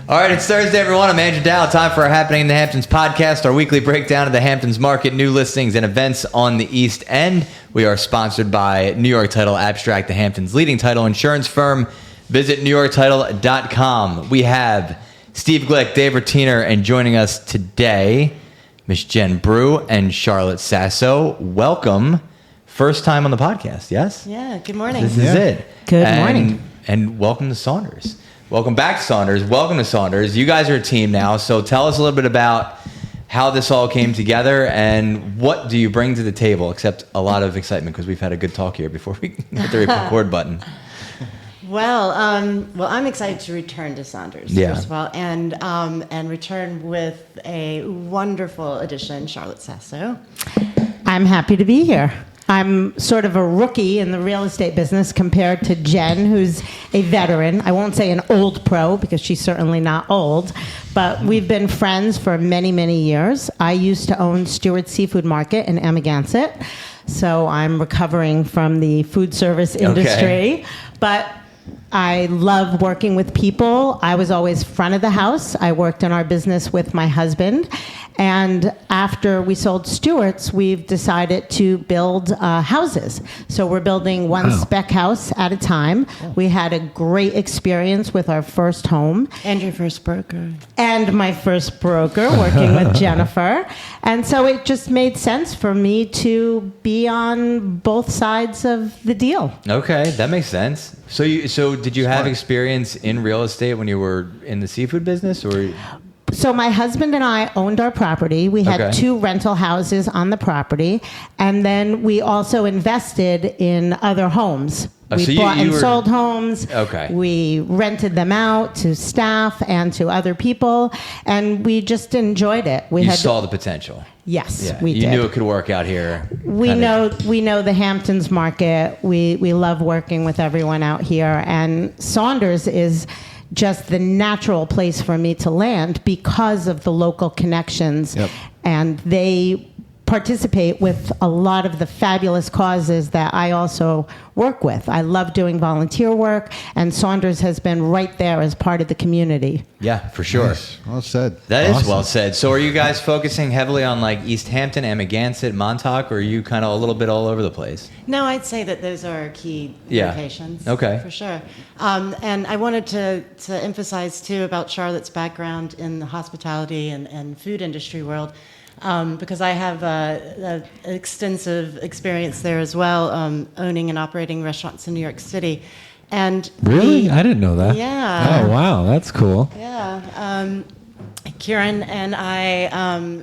All right, it's Thursday, everyone. I'm Andrew Dow. Time for our Happening in the Hamptons podcast, our weekly breakdown of the Hamptons market, new listings, and events on the East End. We are sponsored by New York Title Abstract, the Hamptons' leading title insurance firm. Visit newyorktitle.com. We have Steve Glick, Dave Rotiner, and joining us today, Miss Jen Brew and Charlotte Sasso. Welcome. First time on the podcast, yes? Yeah, good morning. This is it. Good morning. And welcome to Saunders. Welcome back to Saunders. Welcome to Saunders. You guys are a team now, so tell us a little bit about how this all came together and what do you bring to the table, except a lot of excitement because we've had a good talk here before we hit the record button. Well, I'm excited to return to Saunders, first of all, and return with a wonderful addition, Charlotte Sasso. I'm happy to be here. I'm sort of a rookie in the real estate business compared to Jen, who's a veteran. I won't say an old pro because she's certainly not old, but we've been friends for many, many years. I used to own Stewart's Seafood Market in Amagansett, so I'm recovering from the food service industry. But I love working with people. I was always front of the house. I worked in our business with my husband. And after we sold Stewart's, we've decided to build houses. So we're building one spec house at a time. We had a great experience with our first home. And your first broker. And my first broker, working with Jennifer. And so it just made sense for me to be on both sides of the deal. Okay, that makes sense. So did you have experience in real estate when you were in the seafood business, or? So my husband and I owned our property. We had two rental houses on the property, and then we also invested in other homes. We bought and sold homes. Okay. We rented them out to staff and to other people, and we just enjoyed it. You saw the potential. Yes, we did. You knew it could work out here. We know the Hamptons market. We love working with everyone out here, and Saunders is just the natural place for me to land because of the local connections. Yep. And they participate with a lot of the fabulous causes that I also work with. I love doing volunteer work, and Saunders has been right there as part of the community. Yeah, for sure. Yes, well said. That is well said. So are you guys focusing heavily on like East Hampton, Amagansett, Montauk, or are you kind of a little bit all over the place? No, I'd say that those are our key locations. Okay. For sure. And I wanted to emphasize, too, about Charlotte's background in the hospitality and food industry world. Because I have an extensive experience there as well, owning and operating restaurants in New York City. And really? I didn't know that. Yeah. Oh, wow. That's cool. Yeah. Kieran and I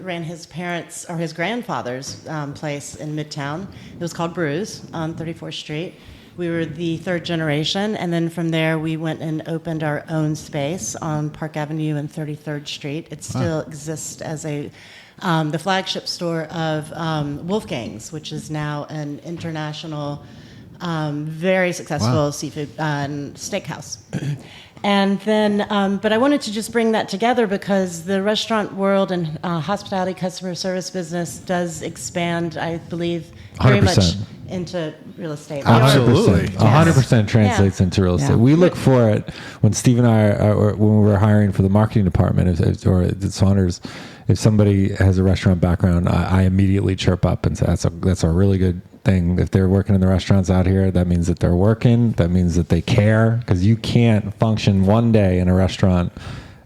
ran his parents' or his grandfather's place in Midtown. It was called Brew's on 34th Street. We were the third generation, and then from there we went and opened our own space on Park Avenue and 33rd Street. It still exists as the flagship store of Wolfgang's, which is now an international, very successful seafood and steakhouse. And then, but I wanted to just bring that together because the restaurant world and hospitality customer service business does expand, I believe, very 100%. much into real estate. Absolutely. 100% translates into real estate. We look for it when Steve and I, when we were hiring for the marketing department or at Saunders, if somebody has a restaurant background, I immediately chirp up and say, that's a really good thing. If they're working in the restaurants out here, that means that they're working. That means that they care, because you can't function one day in a restaurant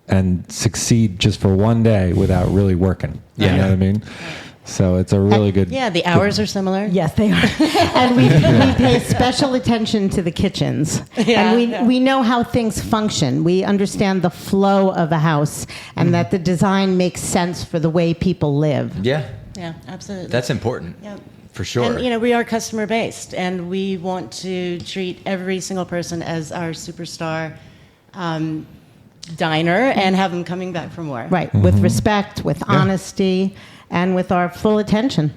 and succeed just for one day without really working. You know what I mean? So it's a really good... Yeah, the hours are similar. Yes, they are. And we pay special attention to the kitchens. Yeah, and we know how things function. We understand the flow of a house and that the design makes sense for the way people live. Yeah. Yeah, absolutely. That's important. Yeah. For sure. And, we are customer-based, and we want to treat every single person as our superstar diner and have them coming back for more. Right, with respect, with honesty, and with our full attention.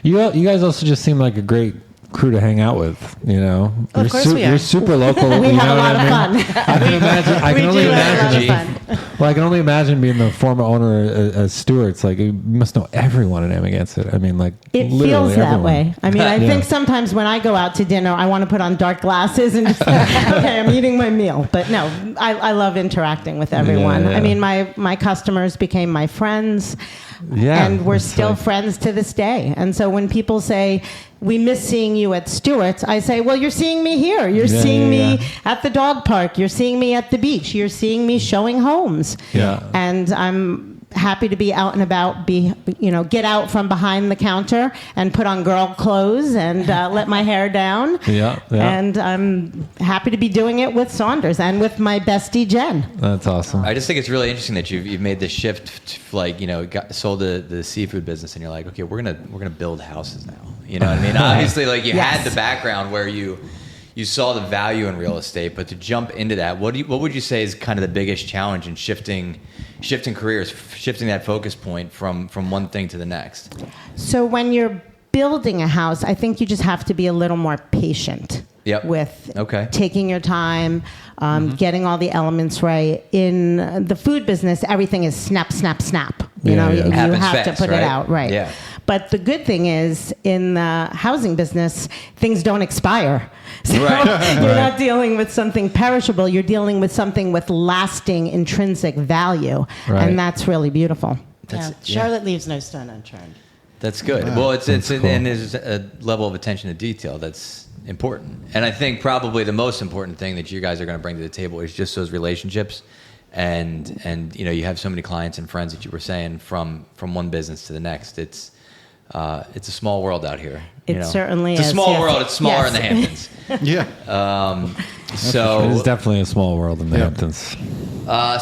You guys also just seem like a great crew to hang out with. You know, Of course we are. You're super local. We you have know a lot what of I mean? fun. I can imagine. I can We only do have a lot of imagine. fun. Well, I can only imagine being the former owner as Stewart's. Like, you must know everyone in Amagansett. I mean, like, It literally feels that everyone. way. I mean, I Yeah. think sometimes when I go out to dinner, I want to put on dark glasses and just okay, I'm eating my meal. But no, I love interacting with everyone. Yeah, yeah. I mean, my customers became my friends. Yeah, And we're it's still like- friends to this day. And so when people say, we miss seeing you at Stewart's, I say, well, you're seeing me here. You're Yeah, seeing yeah, me yeah. at the dog park. You're seeing me at the beach. You're seeing me showing homes. Yeah. And I'm happy to be out and about, get out from behind the counter and put on girl clothes and let my hair down. Yeah, yeah. And I'm happy to be doing it with Saunders and with my bestie, Jen. That's awesome. I just think it's really interesting that you've made this shift, sold the seafood business, and you're like, okay, we're gonna build houses now. You know what I mean? Obviously, like you Yes. had the background where you saw the value in real estate, but to jump into that, what would you say is kind of the biggest challenge in shifting careers, shifting that focus point from one thing to the next? So when you're building a house, I think you just have to be a little more patient Yep. with Okay. taking your time, getting all the elements right. In the food business, everything is snap, snap, snap. You Yeah, know, yeah. you Happens have fast, to put right? it out, right? Yeah. But the good thing is, in the housing business, things don't expire. So Right. you're not dealing with something perishable. You're dealing with something with lasting intrinsic value, Right. and that's really beautiful. Yeah. Charlotte leaves no stone unturned. That's good. Wow. Well, it's That's cool. and there's a level of attention to detail that's important. And I think probably the most important thing that you guys are going to bring to the table is just those relationships. And you have so many clients and friends that you were saying from one business to the next. It's a small world out here. It certainly it's is, a small yes. world. It's smaller in the Yes. Hamptons. Yeah. It is definitely a small world in the Yeah. Hamptons.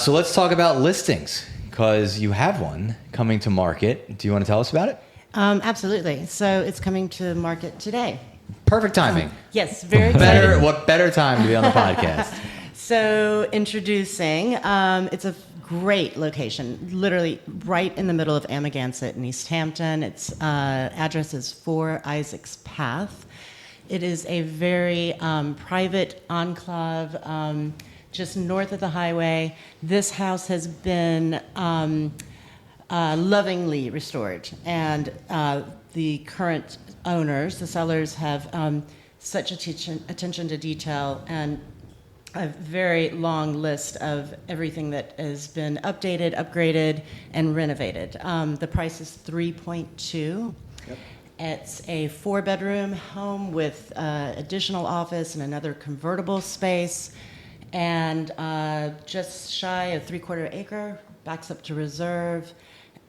So let's talk about listings because you have one coming to market. Do you want to tell us about it? Absolutely. So it's coming to market today. Perfect timing. Yes, very excited. What better time to be on the podcast? So introducing, it's a great location, literally right in the middle of Amagansett in East Hampton. Its address is 4 Isaacs Path. It is a very private enclave just north of the highway. This house has been lovingly restored, and the current owners, the sellers, have such attention to detail and a very long list of everything that has been updated, upgraded, and renovated. The price is $3.2. Yep. It's a 4-bedroom home with additional office and another convertible space, and just shy of 3/4 acre, backs up to reserve.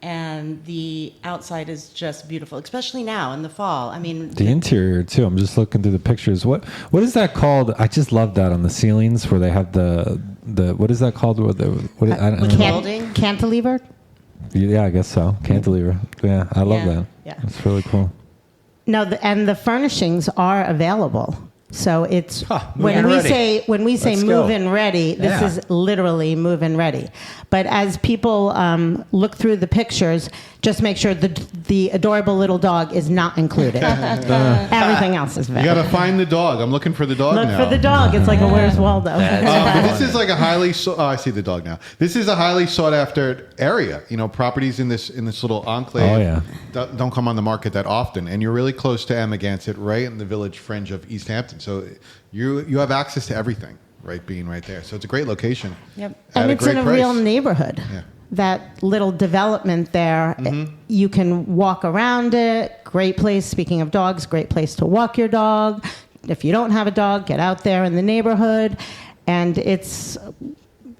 And the outside is just beautiful, especially now in the fall. I mean, The interior too. I'm just looking through the pictures. What is that called? I just love that on the ceilings where they have the what is that called? I don't know. Molding? Cantilever? Yeah, I guess so. Cantilever. Yeah, I love Yeah. that. Yeah. It's really cool. No, and the furnishings are available. So it's when we say Let's move go. in ready, this Yeah. is literally move in ready. But as people look through the pictures, just make sure the adorable little dog is not included. Everything else is You available. got to find the dog. I'm looking for the dog Look now. for the dog. It's like a Where's Waldo. But this is like a highly. I see the dog now. This is a highly sought after area. Properties in this little enclave. Oh, yeah. Don't come on the market that often, and you're really close to Amagansett, right in the village fringe of East Hampton. So you have access to everything, right? Being right there. So it's a great location. Yep. At And a it's great in a price. real neighborhood. Yeah. That little development there, you can walk around it. Great place, speaking of dogs, great place to walk your dog. If you don't have a dog, get out there in the neighborhood. And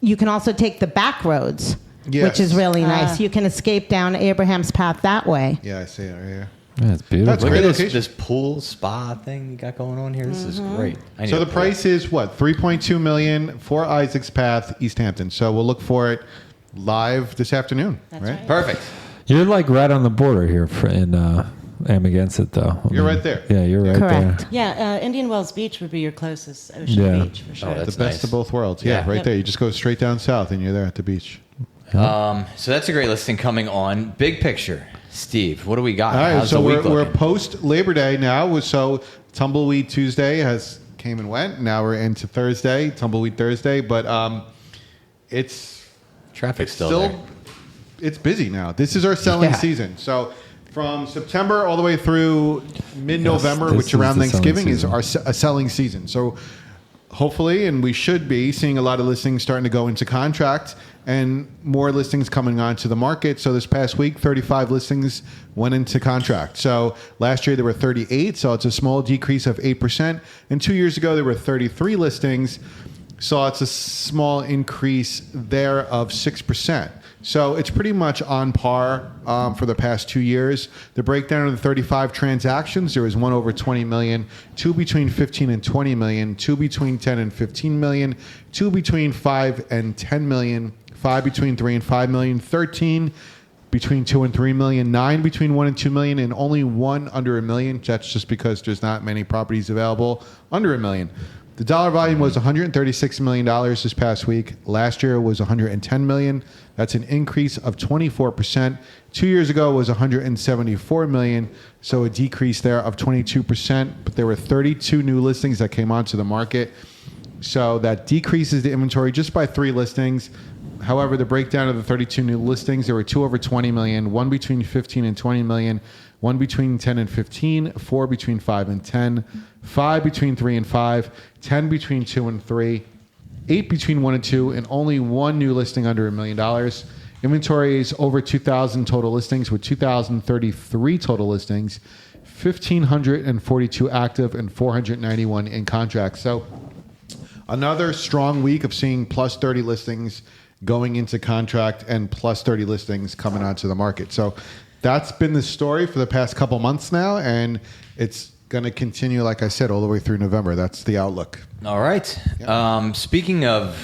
you can also take the back roads, Yes. which is really nice. You can escape down Abraham's Path that way. Yeah, I see it right here. Yeah, it's beautiful. That's Look great at this, location. this pool spa thing you got going on here. This is great. I need So a the pool. price is what? $3.2 million for Isaacs Path, East Hampton. So we'll look for it live this afternoon. That's right? right. Perfect. You're like right on the border here in Amagansett, though. You're right there. Yeah, you're right Correct. there. Yeah, Indian Wells Beach would be your closest ocean Yeah. beach for sure. Oh, that's The best nice. of both worlds. Yeah, Yeah. right Yep. there. You just go straight down south and you're there at the beach. So that's a great listing coming on. Big picture. Steve, what do we got? All right, How's so the week we're looking? post Labor Day now. So Tumbleweed Tuesday came and went. Now we're into Thursday, Tumbleweed Thursday, but it's Traffic's still there. It's busy now. This is our selling season. So from September all the way through mid-November, Yes, which this around is the Thanksgiving is selling a selling season. So hopefully, and we should be seeing a lot of listings starting to go into contract and more listings coming onto the market. So this past week, 35 listings went into contract. So last year there were 38, so it's a small decrease of 8%. And 2 years ago there were 33 listings, so it's a small increase there of 6%. So it's pretty much on par for the past 2 years. The breakdown of the 35 transactions, there was one over 20 million, two between 15 and 20 million, two between 10 and 15 million, two between 5 and 10 million, 5 between 3 and 5 million, 13 between 2 and 3 million, 9 between 1 and 2 million, and only one under $1 million. That's just because there's not many properties available under $1 million. The dollar volume was $136 million this past week. Last year was $110 million. That's an increase of 24%. 2 years ago was $174 million, so a decrease there of 22%. But there were 32 new listings that came onto the market, so that decreases the inventory just by 3 listings. However, the breakdown of the 32 new listings, there were 2 over 20 million, 1 between 15 and 20 million, 1 between 10 and 15, 4 between 5 and 10, 5 between 3 and 5, 10 between 2 and 3, 8 between 1 and 2, and only 1 new listing under $1 million. Inventory is over 2,000 total listings with 2,033 total listings, 1,542 active, and 491 in contract. So another strong week of seeing plus 30 listings going into contract and plus 30 listings coming onto the market. So that's been the story for the past couple months now, and it's going to continue, like I said, all the way through November. That's the outlook. All right. Yeah. Speaking of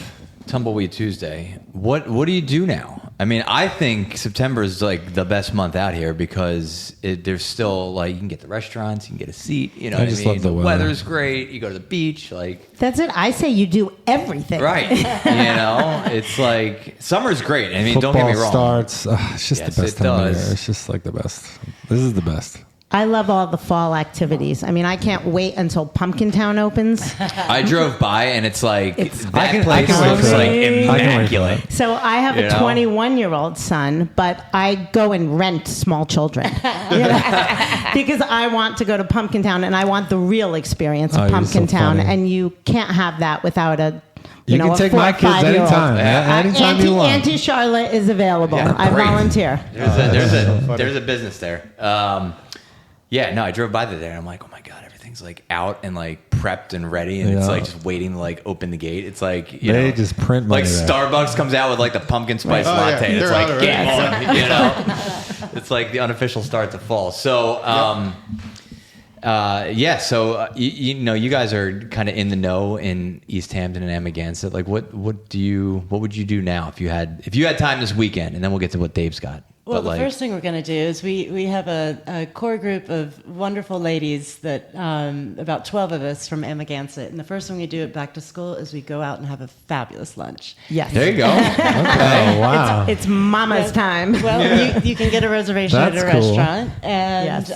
Tumbleweed Tuesday, what do you do now? I mean, I think September is like the best month out here because there's still like you can get the restaurants, you can get a seat. You know, I just love the weather. Weather's great. You go to the beach, like That's it. I say you do everything. right. You know, it's like summer's great. I mean, Football don't get me wrong. starts. It's just Yes, the best it time of does. year. It's just like the best. This is the best. I love all the fall activities. I mean, I can't wait until Pumpkin Town opens. I drove by and it's like It's- that I can place wait looks for like that. I can wait for immaculate. that. So I have You a know? 21-year-old son, but I go and rent small children you know, because I want to go to Pumpkin Town and I want the real experience Oh, of you're Pumpkin so Town, funny. and you can't have that without a You know, can a take 4 my or kids 5-year-old. anytime. Anytime you want. Auntie Charlotte is available. Yeah, I great. volunteer. There's a business there. Yeah, no, I drove by there and I'm like, oh my god, everything's like out and like prepped and ready, and it's Yeah. like just waiting to like open the gate. It's like They just print like money there. Starbucks comes out with like the pumpkin spice Right. Oh, yeah. latte. And it's They're like out game already. on, you know. It's like the unofficial start to fall. So so you know, you guys are kind of in the know in East Hampton and Amagansett. Like, what would you do now if you had time this weekend? And then we'll get to what Dave's got. Well, But, the first thing we're going to do is we have a core group of wonderful ladies that about 12 of us from Amagansett, and the first thing we do at back to school is we go out and have a fabulous lunch. Yes. there you go. Oh, wow. It's mama's time. Well, you can get a reservation at That's a cool. restaurant, and Yes.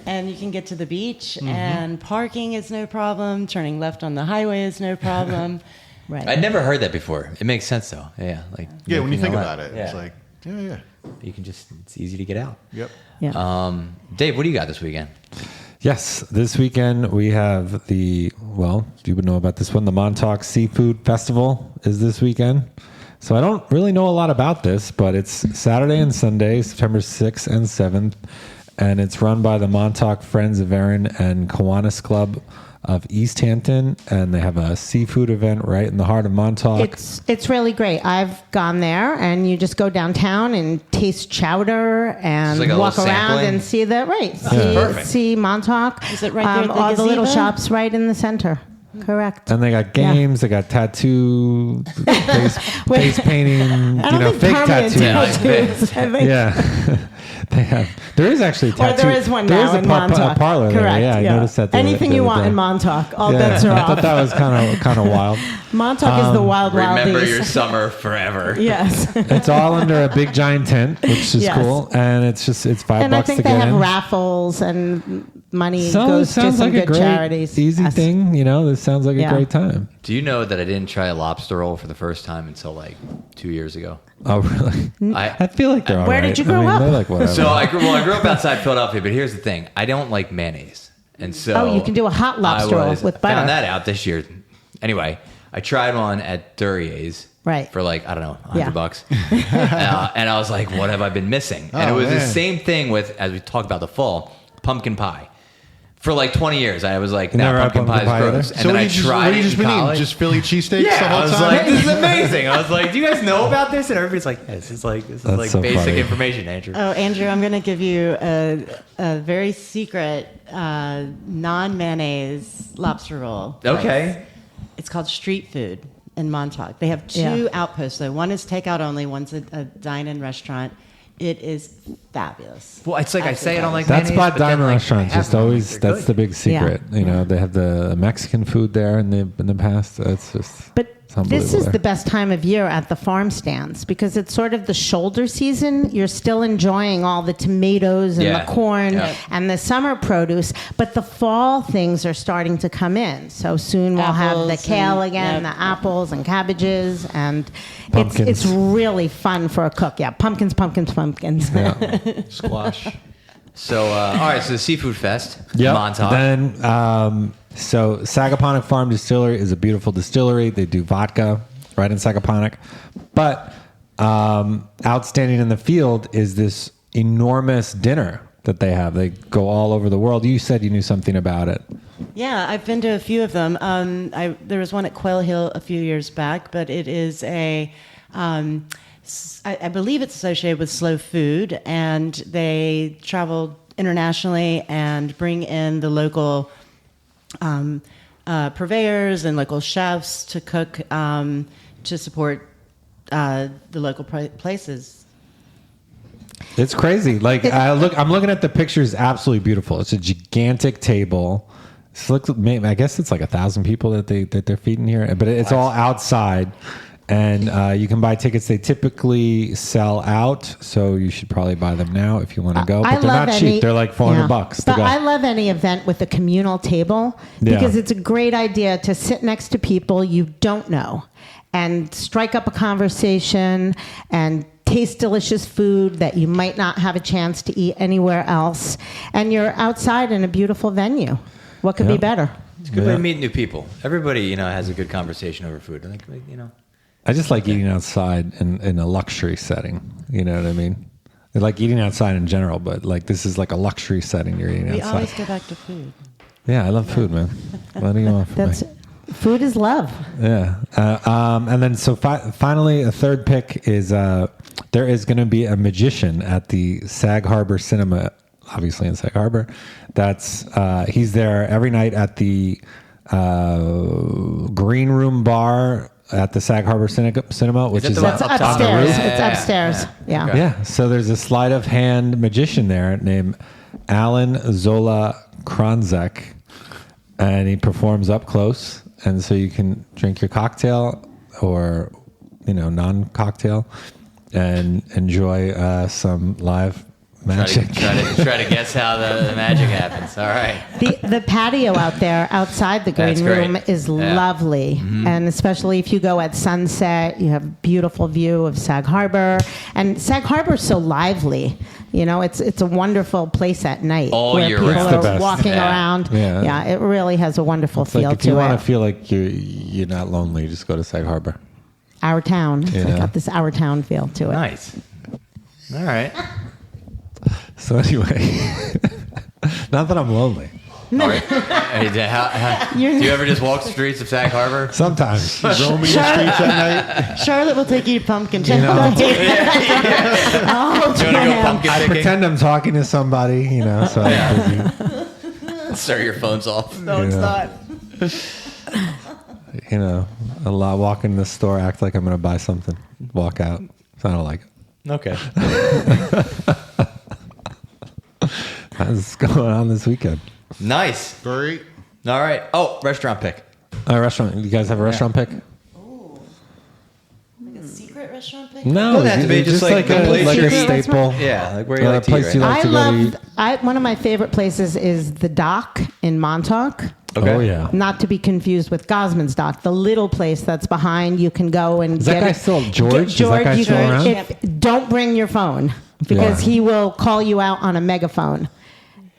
and you can get to the beach, and parking is no problem. Turning left on the highway is no problem. Right. I'd never heard that before. It makes sense though. Yeah, like Yeah, when you think all about that. it, it's like, yeah. you can it's easy to get out. Yep. Yeah. Dave, what do you got this weekend? Yes, this weekend we have you would know about this one. The Montauk Seafood Festival is this weekend. So I don't really know a lot about this, but it's Saturday and Sunday, September 6th and 7th, and it's run by the Montauk Friends of Erin and Kiwanis Club of East Hampton, and they have a seafood event right in the heart of Montauk. It's really great. I've gone there, and you just go downtown and taste chowder and Just like a walk little around sampling? and see Perfect. see Montauk. Is it right there at the all the little gazebo? shops right in the center. Correct. And they got games, they got tattoo, face painting, I don't think fake permanent tattoos. tattoos. I think. Yeah. They have. There is actually a tattoo. Or there is one there now is a in Montauk. parlor there. Correct. Yeah, I noticed that. Anything you want in Montauk, all bets are I off. thought that was kind of wild. Montauk is the wild Remember east. your summer forever. Yes. It's all under a big giant tent, which is Yes. cool, and it's $5 And I to think get they have in. raffles and money So it goes to sounds some like a good great, charities. easy Yes. thing. This sounds like a Yeah. great time. Do you know that I didn't try a lobster roll for the first time until like 2 years ago? Oh, really? I feel like they're all Where right. did you grow up? They're like whatever. So I grew up outside Philadelphia, but here's the thing: I don't like mayonnaise, and so Oh, you can do a hot lobster roll with butter. Found that out this year. Anyway, I tried one at Duryea's. Right. For like, I don't know, Yeah. $100. And I was like, what have I been missing? And it was the same thing with, as we talked about the fall, pumpkin pie. For like 20 years, I was like, never nah, had pumpkin pie pumpkin pie is gross. either? And So then what I have you tried it just in been eating? college. Just Philly cheesesteaks the Yeah, I whole was time? like, this is amazing. I was like, do you guys know about this? And everybody's like, yeah, this is like That's basic so funny. information, Andrew. Oh, Andrew, I'm going to give you a very secret non-mayonnaise lobster roll. Okay. It's called Street Food in Montauk. They have two Yeah. outposts, though. One is takeout only, one's a dine-in restaurant. It is fabulous. Well, it's like I say, I don't like That's mayonnaise, by but then, diamond like, restaurants. I have Just them, always. they're That's good. the big secret. Yeah. They have the Mexican food there in the past. That's just. But it's unbelievable this is there. the best time of year at the farm stands because it's sort of the shoulder season. You're still enjoying all the tomatoes and Yeah. the corn Yeah. and the summer produce, but the fall things are starting to come in. So soon we'll have the Apples kale and- again, yep. the apples and cabbages, and Pumpkins. it's really fun for a cook. Yeah, pumpkins. Yeah. Squash. So, all right, so the Seafood Fest, Yep. Montauk. Then, so Sagaponack Farm Distillery is a beautiful distillery. They do vodka right in Sagaponack. But outstanding in the field is this enormous dinner that they have. They go all over the world. You said you knew something about it. Yeah, I've been to a few of them. There was one at Quail Hill a few years back, but it is I believe it's associated with slow food, and they travel internationally and bring in the local purveyors and local chefs to cook to support the local places. It's crazy. Like I'm looking at the pictures. Absolutely beautiful. It's a gigantic table. I guess it's like 1,000 people that they're feeding here, but it's all outside, and you can buy tickets. They typically sell out, so you should probably buy them now if you want to go. But they're not cheap. They're like $400 to But go. I love any event with a communal table because it's a great idea to sit next to people you don't know and strike up a conversation and taste delicious food that you might not have a chance to eat anywhere else. And you're outside in a beautiful venue. What could be better? It's a good way to meet new people. Everybody, has a good conversation over food. Like, I just like eating outside in a luxury setting. You know what I mean? I like eating outside in general, but like this is like a luxury setting. You're eating We outside. always go back to food. Yeah, I love food, man. What do you want from me? Food is love. Yeah. And then so finally, a third pick is there is going to be a magician at the Sag Harbor Cinema, obviously in Sag Harbor. That's he's there every night at the Green Room Bar at the Sag Harbor Cinema, which is That's It's up top. upstairs. Yeah, It's yeah, upstairs. Yeah. Okay. yeah. So there's a sleight of hand magician there named Alan Zola Kronzek, and he performs up close. And so you can drink your cocktail or, non-cocktail and enjoy some live magic. Try to guess how the magic happens. All right. The patio out there outside the That's green great. room is Yeah. lovely. And especially if you go at sunset, you have a beautiful view of Sag Harbor. And Sag Harbor's so lively. It's a wonderful place at night All where year people round. It's the are best. walking Yeah. around. Yeah. It really has a wonderful It's feel like if you to want it. to feel like you're not lonely, just go to Sag Harbor. Our town. It's Yeah. got this our town feel to it. Nice. All right. So anyway, not that I'm lonely. All right. Hey, do you ever just walk the streets of Sag Harbor? Sometimes. Roaming the streets at night. Charlotte will take you to pumpkin. You know, Oh, Do you want to go damn. pumpkin I picking? pretend I'm talking to somebody, so I'm busy. Start your phones off. No, it's Yeah. not. You know, a lot. Walk in the store, act like I'm going to buy something, walk out. So I don't like it. Okay. What's going on this weekend? Nice. Great. All right. Oh, restaurant pick. Restaurant. You guys have a restaurant pick? Ooh. Like a secret restaurant pick? No, Doesn't have to be, just like a place like you a eat. staple. Yeah, like where you like to eat. place Right? you like I to go to eat. love. One of my favorite places is the Dock in Montauk. Okay. Oh yeah. Not to be confused with Gosman's Dock, the little place that's behind. You can go and Is get that guy it. still George? Is that guy you still can- around? don't bring your phone because Yeah. he will call you out on a megaphone.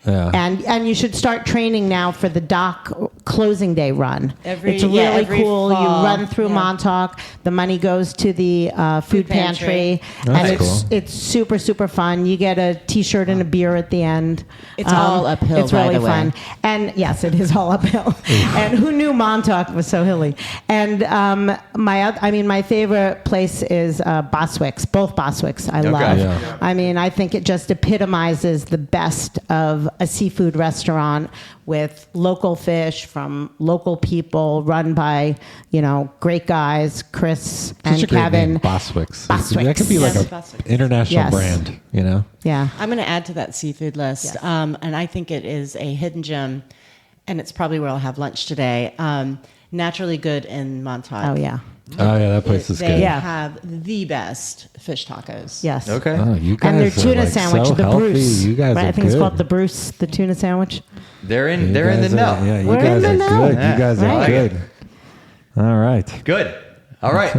Yeah. And you should start training now for the Dock closing day run. Every- it's really yeah, every cool. fall. You run through Yeah. Montauk. The money goes to the food pantry, That's and cool. it's super super fun. You get a T-shirt and a beer at the end. It's all uphill, It's by really the way. fun. And yes, it is all uphill. And who knew Montauk was so hilly? And my favorite place is Boswick's. Both Boswick's I love. Yeah. I mean, I think it just epitomizes the best of a seafood restaurant with local fish from local people, run by great guys, Chris and Such a great Kevin. name, Boswick's. Boswick's. That could be like Yes, an Boswick's. international Yes. brand. You know. Yeah. I'm going to add to that seafood list, Yes. and I think it is a hidden gem, and it's probably where I'll have lunch today. Naturally Good in Montauk. Oh yeah. Oh yeah, that place is They good. Yeah. have the best fish tacos. Yes. Okay. Oh, you guys And their are tuna like sandwich, so the healthy. Bruce. You guys right? are I think it's good. called the Bruce, the tuna sandwich. They're in. You They're in the guys know. are- Yeah, you We're guys in are the know. good. Yeah. You guys are Right. good. All right. Good. All right.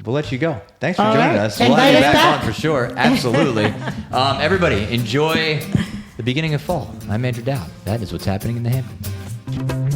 We'll let you go. Thanks for All joining right. us. We'll have Invite you us back back. on for sure. Absolutely. Everybody, enjoy the beginning of fall. I'm Andrew Dowd. That is what's happening in the Hamptons.